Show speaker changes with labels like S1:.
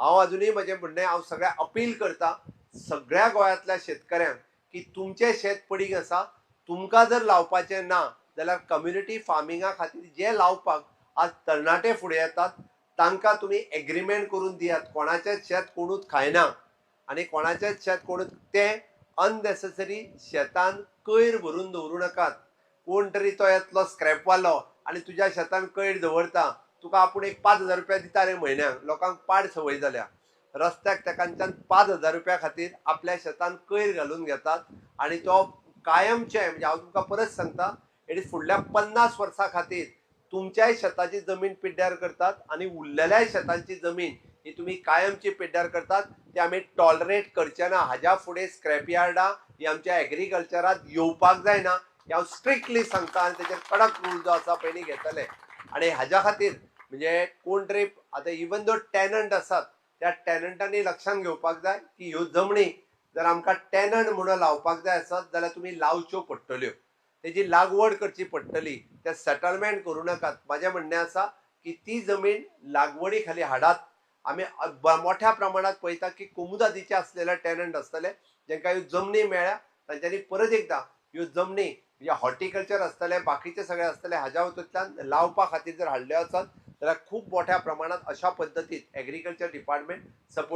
S1: हांव अजुनूय म्हजें म्हणणें हांव सगळ्या अपील करता सगळ्या गोंयांतल्या शेतकऱ्यांक की तुमचें शेत पडीक आसा, तुमकां जर लावपाचें ना जाल्यार कम्युनिटी फार्मिंगा खातीर जे लावपाक आज तरणाटे फुडें येतात तांकां तुमी एग्रीमेंट करून दियात. कोणाचेंच शेत कोणूच खायना आनी कोणाचेंच शेत कोणूच तें अननेसेसरी शेतान कोयर भरून दवरूं नाकात. कोण तरी तो येतलो स्क्रॅपवालो आनी तुज्या शेतान कोयर दवरता, तुका आपूण एक 5,000 रुपया दिता रे म्हयन्याक. लोकांक पाड संवय जाल्या. रस्त्याक तेकांच्यान 5,000 रुपया खातीर आपल्या शेतान कोयर घालून घेतात आनी तो कायमचे म्हणजे हांव तुमकां परत सांगता एडी फुडल्या 50 वर्सां खातीर तुमच्याय शेताची जमीन पिड्ड्यार करतात आनी उरलेल्या शेतांची जमीन ही तुम्ही कायमची पिड्ड्यार करतात. ते आमी टॉलरेट करचे ना. हाज्या फुडें स्क्रॅप यार्डां ही आमच्या एग्रीकल्चरांत येवपाक जायना हें हांव स्ट्रिक्टली सांगता आनी तेजेर कडक रूल जो आसा पयलीं घेतले. आनी हाज्या खातीर म्हणजे कोण तरी आतां इवन दो टॅनंट आसात त्या टॅनंटांनी लक्षांत घेवपाक जाय की ह्यो जमनी जर आमकां टॅनंट म्हणून लावपाक जाय आसत जाल्यार तुमी लावच्यो पडटल्यो. तेजी लागवड करची पडटली. ते सेटलमेंट करूं नाकात. म्हाजें म्हणणें आसा की ती जमीन लागवडी खाली हाडात. आमी मोठ्या प्रमाणात पळयता की कुमुदादीचे असलेले टॅनंट आसतले जांकां ह्यो जमनी मेळ्ळ्या तांच्यांनी परत एकदां ह्यो जमनी म्हणजे हॉर्टिकल्चर आसतले बाकीचे सगळे आसतले हाज्या वतूंतल्यान लावपा खातीर जर हाडल्यो आसत जाल्यार खूब मोठ्या प्रमाणात अशा पद्दतीन एग्रीकल्चर डिपार्टमेंट सपोर्ट